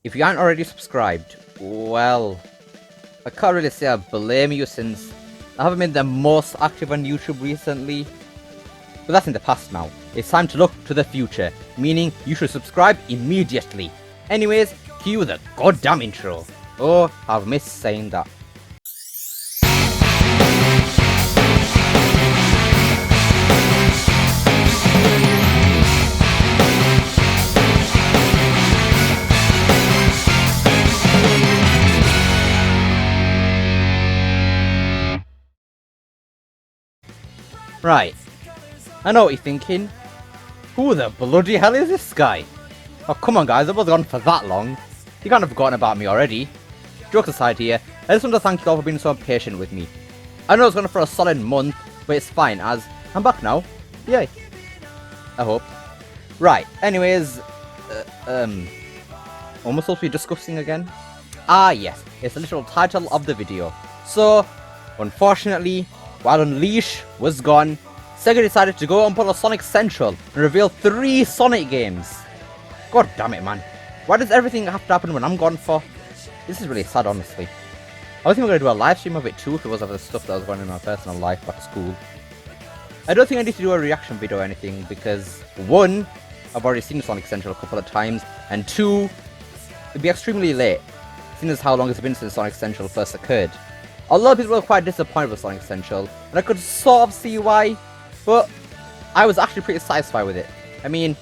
If you aren't already subscribed, well, I can't really say I blame you since I haven't been the most active on YouTube recently. But that's in the past now. It's time to look to the future, meaning you should subscribe immediately. Anyways, cue the goddamn intro. Oh, I've missed saying that. Right, I know what you're thinking. Who the bloody hell is this guy? Oh, come on guys, I wasn't gone for that long. You can't have forgotten about me already. Jokes aside here, I just want to thank you all for being so patient with me. I know it's gone for a solid month, but it's fine as I'm back now. Yay. I hope. Right, anyways, what am I supposed to be discussing again? Ah yes, it's the literal title of the video. So, unfortunately, while Unleash was gone, Sega decided to go and pull a Sonic Central and reveal 3 Sonic games. God damn it, man. Why does everything have to happen when I'm gone for? This is really sad, honestly. I was thinking we were going to do a live stream of it too if it was of the stuff that was going on in my personal life back at school. I don't think I need to do a reaction video or anything because 1, I've already seen Sonic Central a couple of times, and 2, it'd be extremely late, seeing as how long it's been since Sonic Central first occurred. A lot of people were quite disappointed with Sonic Central, and I could sort of see why, but I was actually pretty satisfied with it. I mean,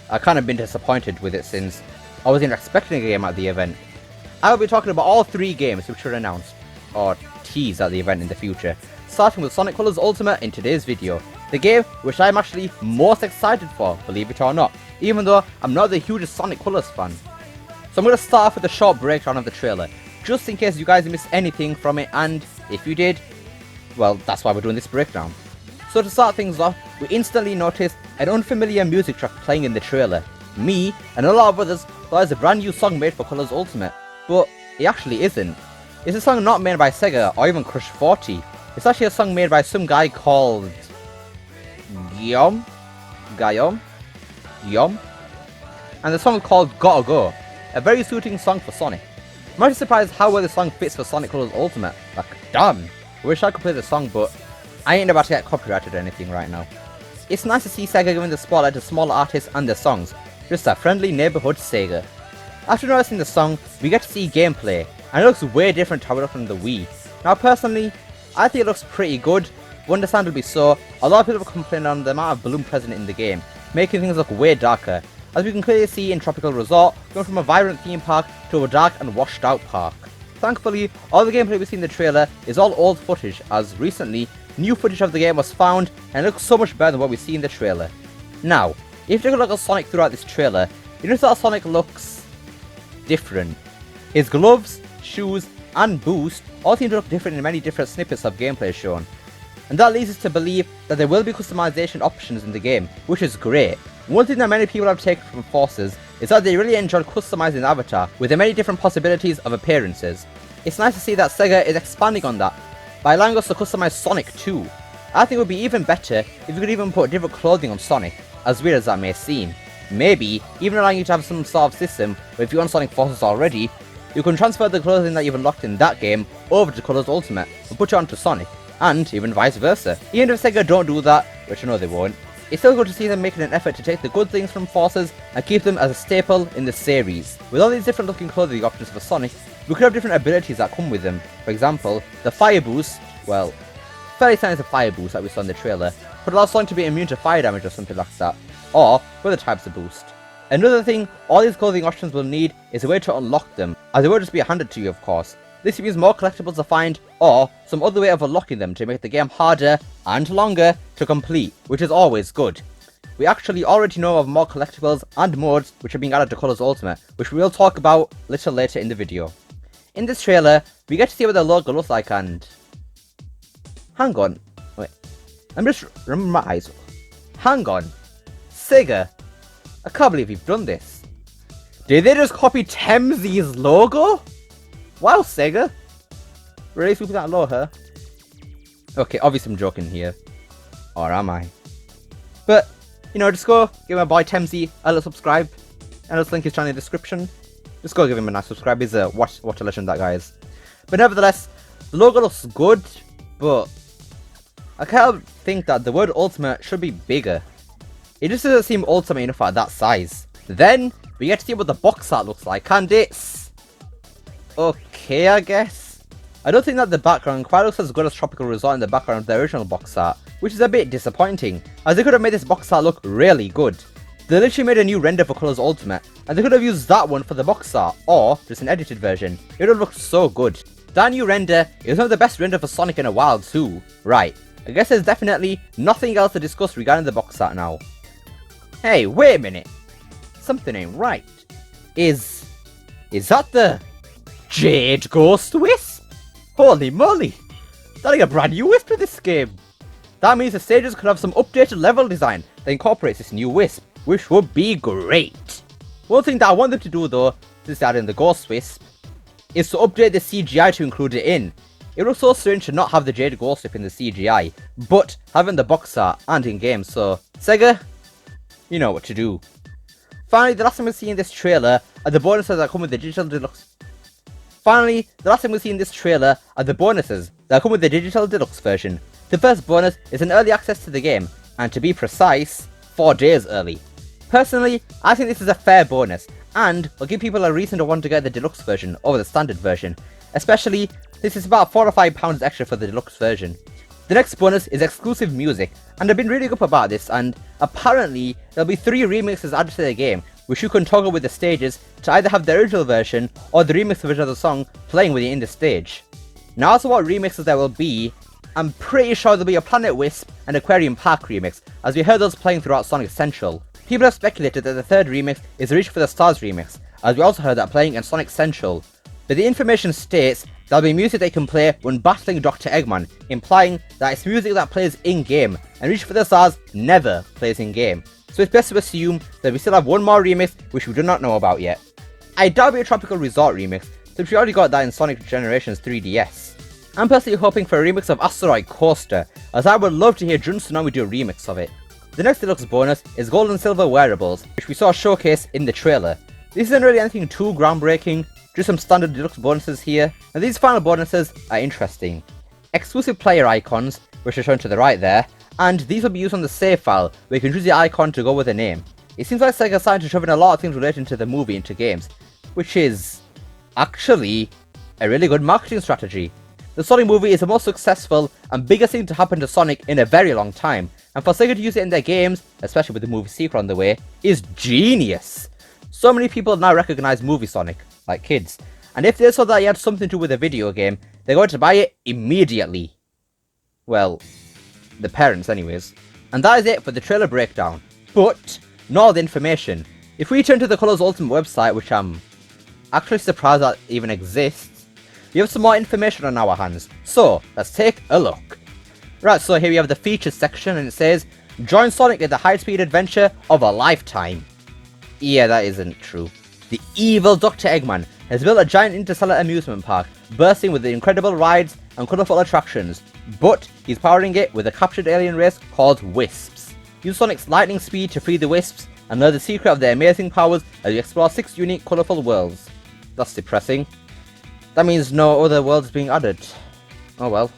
I kind of been disappointed with it since I wasn't expecting a game at the event. I will be talking about all 3 games which were announced, or teased at the event in the future, starting with Sonic Colors Ultimate in today's video. The game which I'm actually most excited for, believe it or not, even though I'm not the hugest Sonic Colors fan. So I'm going to start off with a short breakdown of the trailer, just in case you guys missed anything from it, and if you did, well, that's why we're doing this breakdown. So to start things off, we instantly noticed an unfamiliar music track playing in the trailer. Me, and a lot of others, thought it was a brand new song made for Colors Ultimate, but it actually isn't. It's a song not made by Sega, or even Crush 40. It's actually a song made by some guy called Guillaume? And the song is called Gotta Go, a very suiting song for Sonic. I'm actually surprised how well the song fits for Sonic Colors Ultimate. Like, damn! I wish I could play the song, but I ain't about to get copyrighted or anything right now. It's nice to see Sega giving the spotlight to smaller artists and their songs, just a friendly neighborhood Sega. After noticing the song, we get to see gameplay, and it looks way different to how it looked on the Wii. Now personally, I think it looks pretty good, but understandably so, a lot of people have complained on the amount of balloon present in the game, making things look way darker, as we can clearly see in Tropical Resort, going from a vibrant theme park to a dark and washed out park. Thankfully, all the gameplay we see in the trailer is all old footage, as recently, new footage of the game was found, and it looks so much better than what we see in the trailer. Now, if you take a look at Sonic throughout this trailer, you notice that Sonic looks different. His gloves, shoes, and boost all seem to look different in many different snippets of gameplay shown. And that leads us to believe that there will be customization options in the game, which is great. One thing that many people have taken from Forces is that they really enjoyed customizing the avatar with the many different possibilities of appearances. It's nice to see that Sega is expanding on that by allowing us to customize Sonic too. I think it would be even better if you could even put different clothing on Sonic, as weird as that may seem. Maybe even allowing you to have some sort of system where if you're on Sonic Forces already, you can transfer the clothing that you've unlocked in that game over to Colors Ultimate and put it onto Sonic, and even vice versa. Even if Sega don't do that, which I know they won't, it's still good to see them making an effort to take the good things from Forces and keep them as a staple in the series. With all these different looking clothing options for Sonic, we could have different abilities that come with them. For example, the Fire Boost, well, fairly similar to Fire Boost that we saw in the trailer, could allow Sonic to be immune to fire damage or something like that, or other types of boost. Another thing all these clothing options will need is a way to unlock them, as they won't just be handed to you of course. This means more collectibles to find, or some other way of unlocking them to make the game harder and longer to complete, which is always good. We actually already know of more collectibles and modes which are being added to Colors Ultimate, which we will talk about a little later in the video. In this trailer, we get to see what the logo looks like and... Hang on, wait, I'm just remembering my eyes. Hang on, Sega, I can't believe you've done this. Did they just copy Temze's logo? Wow, Sega. Really swooping that low, huh? Okay, obviously I'm joking here. Or am I? But, you know, just go give my boy Temze a little subscribe. And I'll link his channel in the description. Just go give him a nice subscribe. He's a watch a legend, that guy is. But nevertheless, the logo looks good, but I kind of think that the word ultimate should be bigger. It just doesn't seem ultimate enough at that size. Then we get to see what the box art looks like, and it's okay, I guess. I don't think that the background quite looks as good as Tropical Resort in the background of the original box art, which is a bit disappointing, as they could have made this box art look really good. They literally made a new render for Colors Ultimate, and they could have used that one for the box art, or just an edited version. It would have looked so good. That new render is one of the best renders for Sonic in a while too. Right, I guess there's definitely nothing else to discuss regarding the box art now. Hey, wait a minute. Something ain't right. Is that the Jade Ghost Wisp? Holy moly! That's like a brand new wisp in this game. That means the stages could have some updated level design that incorporates this new wisp, which would be great. One thing that I want them to do though, since they're adding the Ghost Wisp, is to update the CGI to include it in. It looks so strange to not have the Jade Ghost Wisp in the CGI, but having the box art and in game, so Sega, you know what to do. Finally, the last thing we see in this trailer are the bonuses that come with the Digital Deluxe. Version. The first bonus is an early access to the game, and to be precise, 4 days early. Personally, I think this is a fair bonus, and will give people a reason to want to get the deluxe version over the standard version, especially since it's about £4 or £5 extra for the deluxe version. The next bonus is exclusive music, and I've been reading up about this, and apparently there'll be 3 remixes added to the game, which you can toggle with the stages to either have the original version or the remix version of the song playing with you in the stage. Now as to what remixes there will be, I'm pretty sure there'll be a Planet Wisp and Aquarium Park remix, as we heard those playing throughout Sonic Central. People have speculated that the third remix is the Reach for the Stars remix, as we also heard that playing in Sonic Central. But the information states there'll be music they can play when battling Dr. Eggman, implying that it's music that plays in-game, and Reach for the Stars never plays in-game. So it's best to assume that we still have one more remix which we do not know about yet. I doubt it'll be a Tropical Resort remix, since we already got that in Sonic Generations 3DS. I'm personally hoping for a remix of Asteroid Coaster, as I would love to hear Jun Tsunami do a remix of it. The next deluxe bonus is Gold and Silver Wearables, which we saw showcased in the trailer. This isn't really anything too groundbreaking, just some standard deluxe bonuses here, and these final bonuses are interesting. Exclusive player icons, which are shown to the right there, and these will be used on the save file, where you can choose the icon to go with a name. It seems like Sega started to shove in a lot of things relating to the movie into games, which is actually a really good marketing strategy. The Sonic movie is the most successful and biggest thing to happen to Sonic in a very long time, and for Sega to use it in their games, especially with the movie sequel on the way, is genius. So many people now recognize movie Sonic, like kids, and if they saw that he had something to do with a video game, they're going to buy it immediately. Well, the parents anyways. And that is it for the trailer breakdown. But, not all the information. If we turn to the Colors Ultimate website, which I'm actually surprised that even exists, we have some more information on our hands. So, let's take a look. Right, so here we have the features section, and it says, join Sonic in the high-speed adventure of a lifetime. Yeah, that isn't true. The evil Dr. Eggman has built a giant interstellar amusement park, bursting with the incredible rides and colourful attractions, but he's powering it with a captured alien race called Wisps. Use Sonic's lightning speed to free the Wisps, and learn the secret of their amazing powers as you explore 6 unique colourful worlds. That's depressing. That means no other worlds being added. Oh well.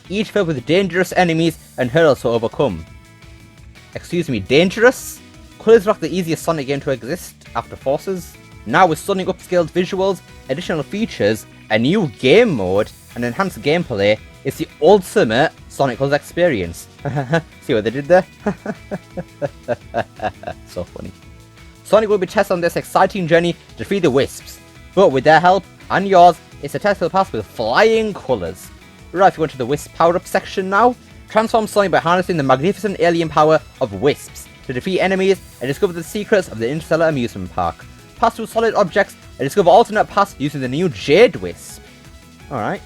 Each filled with dangerous enemies and hurdles to overcome. Excuse me, dangerous? Colors Rock the easiest Sonic game to exist after Forces? Now with stunning upscaled visuals, additional features, a new game mode, and enhanced gameplay, it's the ultimate Sonic Colors experience. See what they did there? So funny. Sonic will be tested on this exciting journey to free the Wisps, but with their help, and yours, it's a tactical pass with flying colours. Right, if you go to the Wisp power-up section now, transform Sonic by harnessing the magnificent alien power of Wisps to defeat enemies and discover the secrets of the Interstellar Amusement Park. Pass through solid objects and discover alternate paths using the new Jade Wisp. Alright.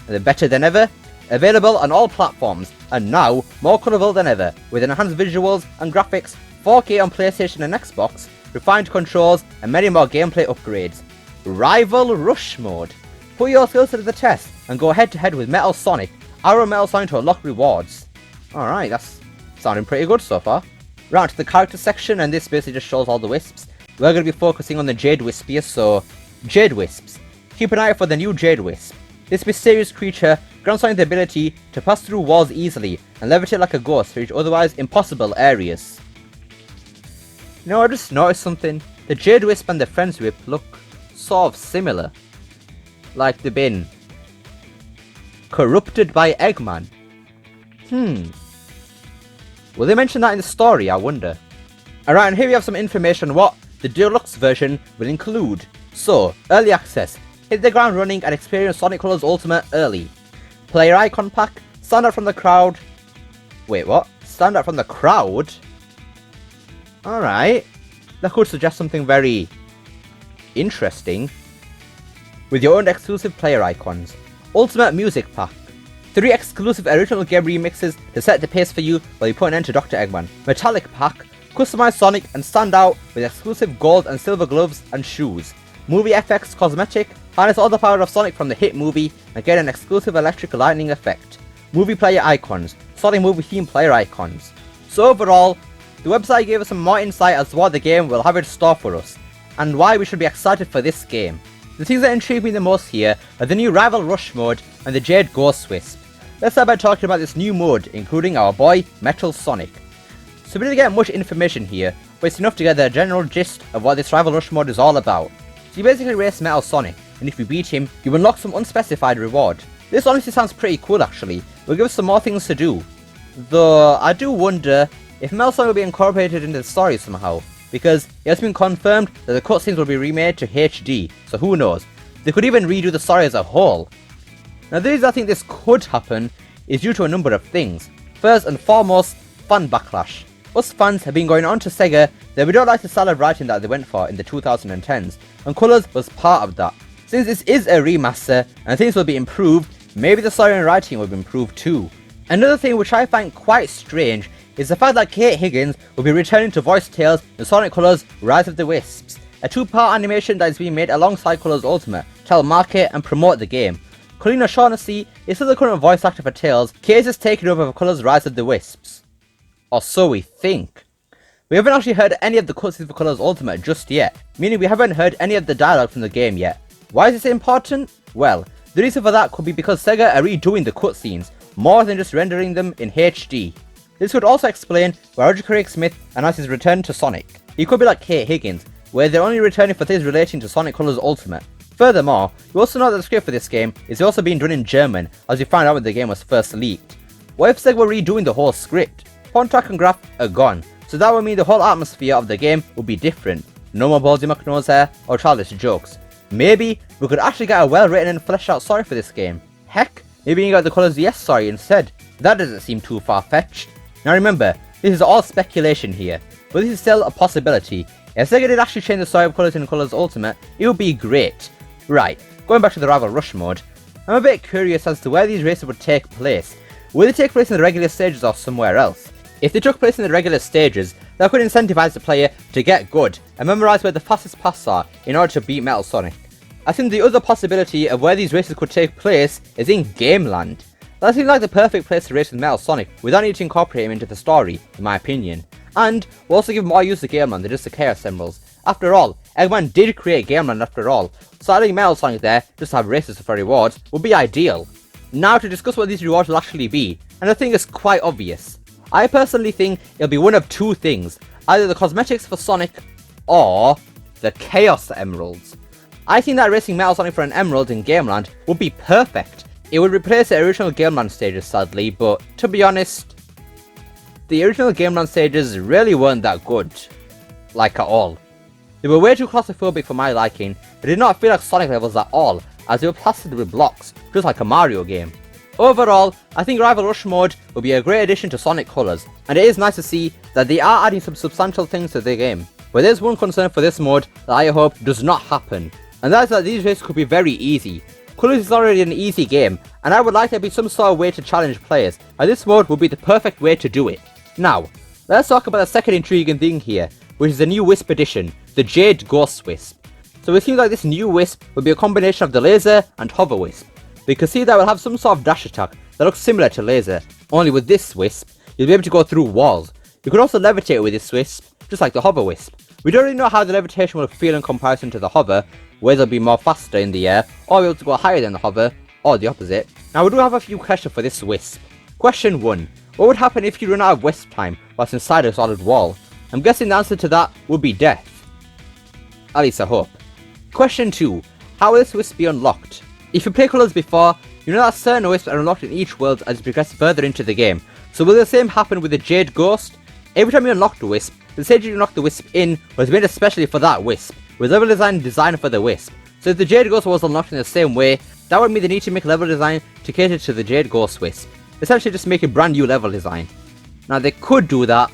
They're better than ever. Available on all platforms, and now more colourful than ever, with enhanced visuals and graphics, 4K on PlayStation and Xbox, refined controls, and many more gameplay upgrades. Rival Rush Mode. Put your skills to the test and go head to head with Metal Sonic. Arrow Metal Sonic to unlock rewards. Alright, that's sounding pretty good so far. Right to the character section, and this basically just shows all the Wisps. We're going to be focusing on the Jade Wisp here, so Jade Wisps. Keep an eye out for the new Jade Wisp. This mysterious creature grants Sonic the ability to pass through walls easily and levitate like a ghost to reach otherwise impossible areas. You know, I just noticed something. The Jade Wisp and the Friends Whip look sort of similar. Like they've been corrupted by Eggman. Will they mention that in the story, I wonder? Alright, and here we have some information on what the Deluxe version will include. So, early access. Hit the ground running and experience Sonic Colors Ultimate early. Player icon pack. Stand out from the crowd. Wait, what? Stand out from the crowd? Alright. That could suggest something very interesting. With your own exclusive player icons. Ultimate Music Pack. 3 exclusive original game remixes to set the pace for you while you put an end to Dr. Eggman. Metallic Pack. Customize Sonic and stand out with exclusive gold and silver gloves and shoes. Movie FX Cosmetic. Harness all the power of Sonic from the hit movie and get an exclusive electric lightning effect. Movie player icons. Sonic movie theme player icons. So overall, the website gave us some more insight as to what the game will have in store for us, and why we should be excited for this game. The things that intrigue me the most here are the new Rival Rush mode and the Jade Ghost Wisp. Let's start by talking about this new mode, including our boy, Metal Sonic. So we didn't get much information here, but it's enough to get the general gist of what this Rival Rush mode is all about. So you basically race Metal Sonic, and if you beat him, you unlock some unspecified reward. This honestly sounds pretty cool actually. Will give us some more things to do. Though, I do wonder if Metal Sonic will be incorporated into the story somehow, because it has been confirmed that the cutscenes will be remade to HD, so who knows. They could even redo the story as a whole. Now the reason I think this could happen is due to a number of things. First and foremost, fan backlash. Us fans have been going on to Sega that we don't like the style of writing that they went for in the 2010s, and Colors was part of that. Since this is a remaster and things will be improved, maybe the story and writing will be improved too. Another thing which I find quite strange is the fact that Kate Higgins will be returning to voice Tails in Sonic Colors Rise of the Wisps, a 2-part animation that is being made alongside Colors Ultimate to help market and promote the game. Colleen O'Shaughnessy is still the current voice actor for Tails. Kate is taking over for Colors Rise of the Wisps. Or so we think. We haven't actually heard any of the cutscenes for Colors Ultimate just yet, meaning we haven't heard any of the dialogue from the game yet. Why is this important? Well, the reason for that could be because Sega are redoing the cutscenes, more than just rendering them in HD. This could also explain why Roger Craig Smith announced his return to Sonic. He could be like Kate Higgins, where they're only returning for things relating to Sonic Colors Ultimate. Furthermore, we also know that the script for this game is also being done in German, as we found out when the game was first leaked. What if Sega were redoing the whole script? Font track and graph are gone, so that would mean the whole atmosphere of the game would be different. No more Baldy McNose hair or childish jokes. Maybe we could actually get a well written and fleshed out story for this game. Heck, maybe you got the Colors DS story instead. That doesn't seem too far fetched. Now remember, this is all speculation here, but this is still a possibility. If Sega did actually change the story of Colors in Colors Ultimate, it would be great. Right, going back to the Rival Rush mode, I'm a bit curious as to where these races would take place. Will they take place in the regular stages or somewhere else? If they took place in the regular stages, that could incentivize the player to get good and memorize where the fastest paths are in order to beat Metal Sonic. I think the other possibility of where these races could take place is in Gameland. That seems like the perfect place to race with Metal Sonic without needing to incorporate him into the story, in my opinion. And will also give more use to Gameland than just the Chaos Emeralds. After all, Eggman did create Gameland after all, so adding Metal Sonic there just to have races for rewards would be ideal. Now to discuss what these rewards will actually be, and the thing is quite obvious. I personally think it'll be one of two things, either the cosmetics for Sonic or the Chaos Emeralds. I think that racing Metal Sonic for an Emerald in Gameland would be perfect. It would replace the original Gameland stages sadly, but to be honest, the original Gameland stages really weren't that good. Like at all. They were way too claustrophobic for my liking. They did not feel like Sonic levels at all, as they were plastered with blocks, just like a Mario game. Overall, I think Rival Rush mode will be a great addition to Sonic Colors, and it is nice to see that they are adding some substantial things to the game. But there's one concern for this mode that I hope does not happen, and that is that these races could be very easy. Colors is already an easy game, and I would like there to be some sort of way to challenge players, and this mode would be the perfect way to do it. Now, let's talk about the second intriguing thing here, which is the new Wisp edition, the Jade Ghost Wisp. So it seems like this new Wisp will be a combination of the Laser and Hover Wisp. We can see that will have some sort of dash attack that looks similar to Laser, only with this Wisp, you'll be able to go through walls. You can also levitate with this Wisp, just like the Hover Wisp. We don't really know how the levitation will feel in comparison to the Hover, where they'll be more faster in the air, or be able to go higher than the hover, or the opposite. Now we do have a few questions for this Wisp. Question 1. What would happen if you run out of Wisp time whilst inside a solid wall? I'm guessing the answer to that would be death. At least I hope. Question 2. How will this Wisp be unlocked? If you play colours before, you know that certain Wisps are unlocked in each world as you progress further into the game. So will the same happen with the Jade Ghost? Every time you unlock the Wisp, the stage you unlock the Wisp in was made especially for that Wisp, with level design designed for the Wisp. So if the Jade Ghost was unlocked in the same way, that would mean they need to make level design to cater to the Jade Ghost Wisp. Essentially just make a brand new level design. Now they could do that,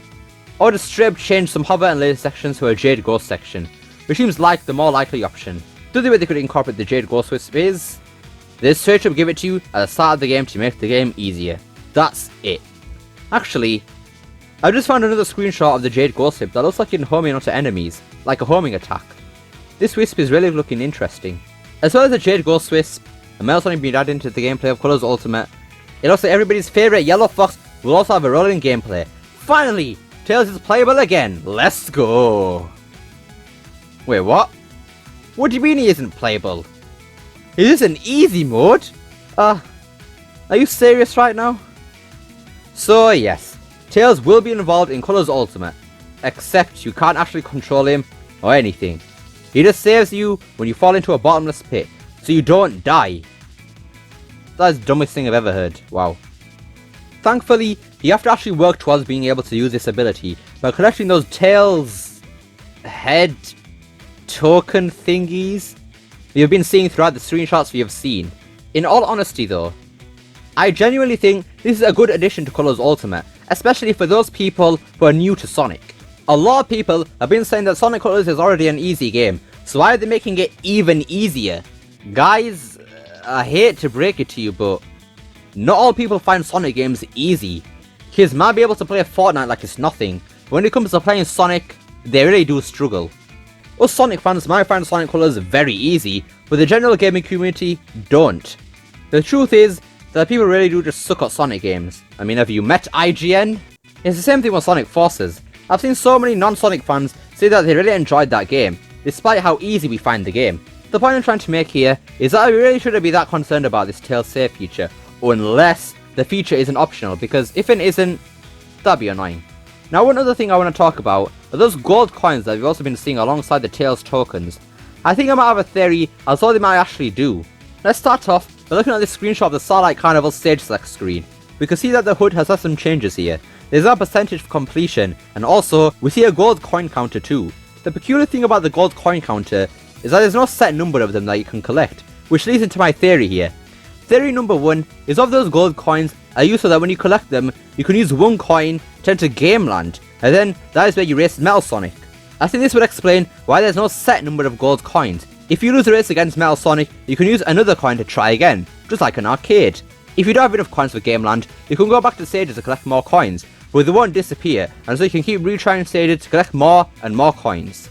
or just straight up change some hover and laser sections to a Jade Ghost section, which seems like the more likely option. The other way they could incorporate the Jade Ghost Wisp is, they straight up give it to you at the start of the game to make the game easier. That's it. Actually, I just found another screenshot of the Jade Ghost Wisp that looks like it can home in onto enemies, like a homing attack. This Wisp is really looking interesting. As well as the Jade Ghost Wisp, and Metal Sonic being added into the gameplay of Colors Ultimate, it looks like everybody's favourite Yellow Fox will also have a role in gameplay. Finally! Tails is playable again! Let's go! Wait, what? What do you mean he isn't playable? Is this an easy mode? Are you serious right now? So yes, Tails will be involved in Colors Ultimate, except you can't actually control him or anything. He just saves you when you fall into a bottomless pit, so you don't die. That's the dumbest thing I've ever heard, wow. Thankfully, you have to actually work towards being able to use this ability by collecting those Tails head token thingies you've been seeing throughout the screenshots we have seen. In all honesty though, I genuinely think this is a good addition to Colors Ultimate, especially for those people who are new to Sonic. A lot of people have been saying that Sonic Colors is already an easy game, so why are they making it even easier? Guys, I hate to break it to you, but not all people find Sonic games easy. Kids might be able to play Fortnite like it's nothing, but when it comes to playing Sonic, they really do struggle. Us Sonic fans might find Sonic Colors very easy, but the general gaming community don't. The truth is that people really do just suck at Sonic games. I mean, have you met IGN? It's the same thing with Sonic Forces. I've seen so many non-Sonic fans say that they really enjoyed that game, despite how easy we find the game. The point I'm trying to make here is that I really shouldn't be that concerned about this Tails save feature, unless the feature isn't optional, because if it isn't, that'd be annoying. Now one other thing I want to talk about are those gold coins that we've also been seeing alongside the Tails tokens. I think I might have a theory as to what they might actually do. Let's start off by looking at this screenshot of the Starlight Carnival stage select screen. We can see that the HUD has had some changes here. There's a percentage for completion, and also we see a gold coin counter too. The peculiar thing about the gold coin counter is that there's no set number of them that you can collect, which leads into my theory here. Theory number 1 is of those gold coins are used so that when you collect them, you can use one coin to enter Gameland, and then that is where you race Metal Sonic. I think this would explain why there's no set number of gold coins. If you lose a race against Metal Sonic, you can use another coin to try again, just like an arcade. If you don't have enough coins for Gameland, you can go back to stages to collect more coins, but they won't disappear, and so you can keep retrying stages to collect more and more coins.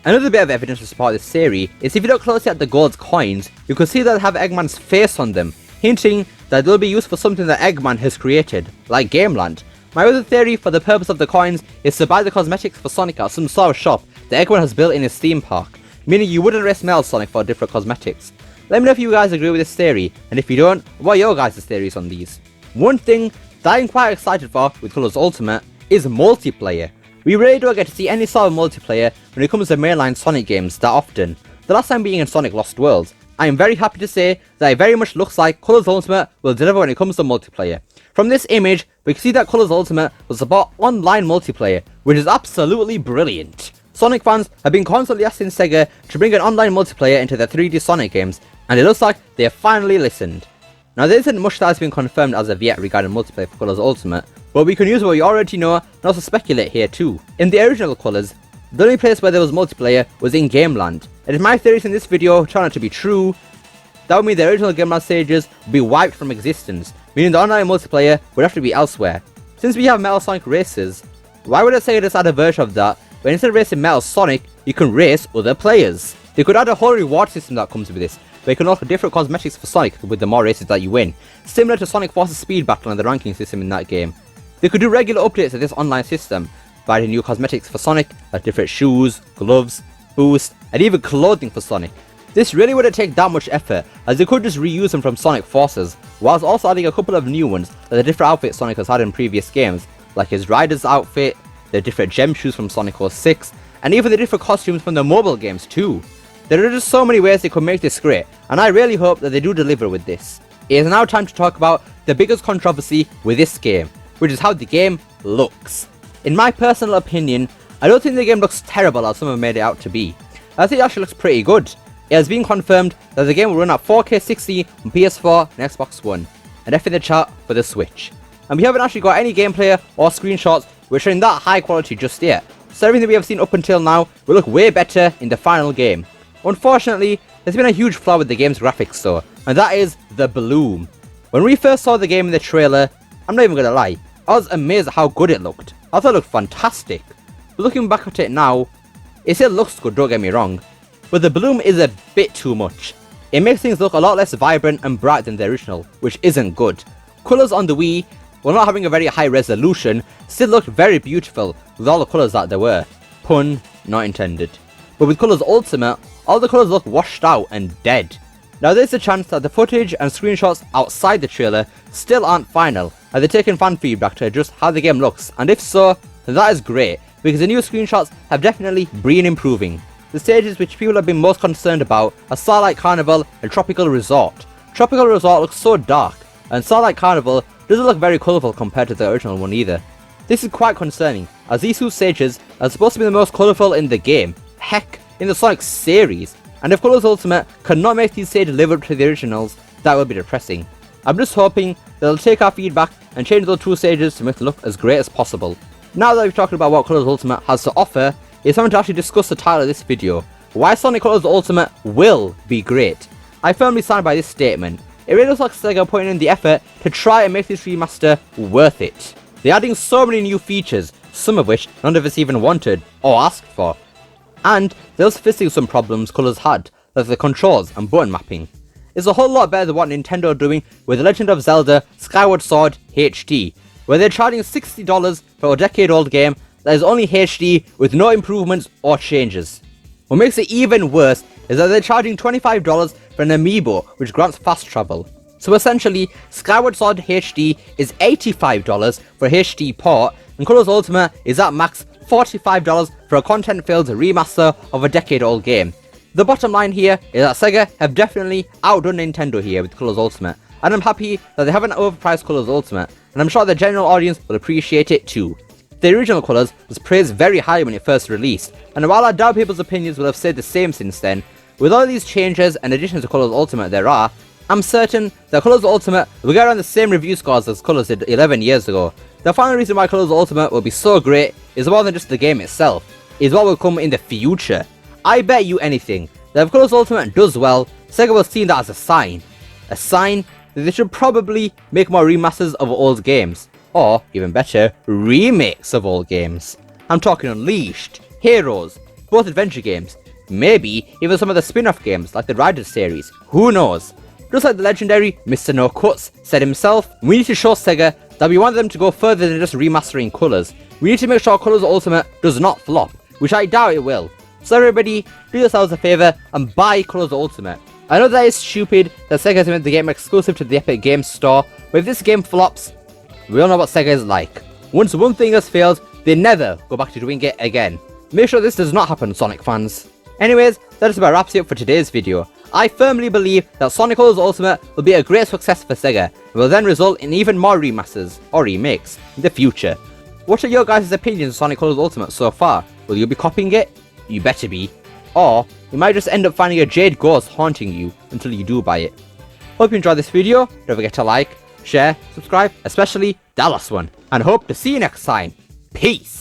Another bit of evidence to support this theory is if you look closely at the gold coins, you can see that they have Eggman's face on them, hinting that they'll be used for something that Eggman has created, like Gameland. My other theory for the purpose of the coins is to buy the cosmetics for Sonic at some sort of shop that Eggman has built in his theme park, meaning you wouldn't race Metal Sonic for different cosmetics. Let me know if you guys agree with this theory, and if you don't, what are your guys' theories on these? One thing that I'm quite excited for with Colors Ultimate is multiplayer. We really don't get to see any sort of multiplayer when it comes to mainline Sonic games that often, the last time being in Sonic Lost Worlds. I am very happy to say that it very much looks like Colors Ultimate will deliver when it comes to multiplayer. From this image, we can see that Colors Ultimate will support online multiplayer, which is absolutely brilliant. Sonic fans have been constantly asking Sega to bring an online multiplayer into their 3D Sonic games, and it looks like they have finally listened. Now there isn't much that has been confirmed as of yet regarding multiplayer for Colors Ultimate, but we can use what we already know and also speculate here too. In the original Colors, the only place where there was multiplayer was in Gameland, and if my theories in this video turn out to be true, that would mean the original Gameland stages would be wiped from existence, meaning the online multiplayer would have to be elsewhere. Since we have Metal Sonic races, why would I say just add a version of that, when instead of racing Metal Sonic, you can race other players? They could add a whole reward system that comes with this, where you can offer different cosmetics for Sonic with the more races that you win, similar to Sonic Forces Speed Battle and the ranking system in that game. They could do regular updates to this online system, by adding new cosmetics for Sonic, like different shoes, gloves, boosts, and even clothing for Sonic. This really wouldn't take that much effort, as they could just reuse them from Sonic Forces, whilst also adding a couple of new ones like the different outfits Sonic has had in previous games, like his Rider's outfit, the different gem shoes from Sonic 06, and even the different costumes from the mobile games too. There are just so many ways they could make this great, and I really hope that they do deliver with this. It is now time to talk about the biggest controversy with this game, which is how the game looks. In my personal opinion, I don't think the game looks terrible as some have made it out to be. I think it actually looks pretty good. It has been confirmed that the game will run at 4K 60 on PS4 and Xbox One, and F in the chat for the Switch. And we haven't actually got any gameplay or screenshots which are in that high quality just yet, so everything we have seen up until now will look way better in the final game. Unfortunately, there's been a huge flaw with the game's graphics though, and that is the bloom. When we first saw the game in the trailer, I'm not even gonna lie, I was amazed at how good it looked. I thought it looked fantastic. But looking back at it now, it still looks good, don't get me wrong, but the bloom is a bit too much. It makes things look a lot less vibrant and bright than the original, which isn't good. Colours on the Wii, while not having a very high resolution, still looked very beautiful with all the colours that there were. Pun not intended. But with Colours Ultimate, all the colours look washed out and dead. Now there's a chance that the footage and screenshots outside the trailer still aren't final, and they're taking fan feedback to adjust how the game looks, and if so, then that is great, because the new screenshots have definitely been improving. The stages which people have been most concerned about are Starlight Carnival and Tropical Resort. Tropical Resort looks so dark, and Starlight Carnival doesn't look very colourful compared to the original one either. This is quite concerning, as these two stages are supposed to be the most colourful in the game, heck, in the Sonic series, and if Colours Ultimate cannot make these stages live up to the originals, that would be depressing. I'm just hoping they'll take our feedback and change those two stages to make them look as great as possible. Now that we've talked about what Colours Ultimate has to offer, it's time to actually discuss the title of this video, why Sonic Colours Ultimate will be great. I firmly stand by this statement. It really looks like Sega putting in the effort to try and make this remaster worth it. They're adding so many new features, some of which none of us even wanted or asked for. And they're also fixing some problems Colours had, like the controls and button mapping. It's a whole lot better than what Nintendo are doing with The Legend of Zelda Skyward Sword HD, where they're charging $60 for a decade-old game that is only HD with no improvements or changes. What makes it even worse is that they're charging $25 for an amiibo which grants fast travel. So essentially, Skyward Sword HD is $85 for a HD port, and Colours Ultimate is at max $45 for a content-filled remaster of a decade-old game. The bottom line here is that Sega have definitely outdone Nintendo here with Colours Ultimate, and I'm happy that they haven't overpriced Colours Ultimate, and I'm sure the general audience will appreciate it too. The original Colours was praised very high when it first released, and while I doubt people's opinions will have stayed the same since then, with all these changes and additions to Colours Ultimate there are, I'm certain that Colours Ultimate will get around the same review scores as Colours did 11 years ago. The final reason why Colours Ultimate will be so great is more than just the game itself, is what will come in the future. I bet you anything that if Colours Ultimate does well, Sega will see that as a sign that they should probably make more remasters of old games, or even better, remakes of old games. I'm talking Unleashed, Heroes, both adventure games, maybe even some of the spin-off games like the Riders series, who knows. Just like the legendary Mr. No Cuts said himself, we need to show Sega that we want them to go further than just remastering Colours. We need to make sure Colours Ultimate does not flop, which I doubt it will. So everybody, do yourselves a favour and buy Colours Ultimate. I know that is stupid that Sega has made the game exclusive to the Epic Games Store, but if this game flops, we all know what Sega is like. Once one thing has failed, they never go back to doing it again. Make sure this does not happen, Sonic fans. Anyways, that just about wraps it up for today's video. I firmly believe that Sonic Colours Ultimate will be a great success for Sega, and will then result in even more remasters, or remakes, in the future. What are your guys' opinions on Sonic Colours Ultimate so far? Will you be copying it? You better be. Or, you might just end up finding a Jade Ghost haunting you until you do buy it. Hope you enjoyed this video, don't forget to like, share, subscribe, especially that last one, and hope to see you next time. Peace!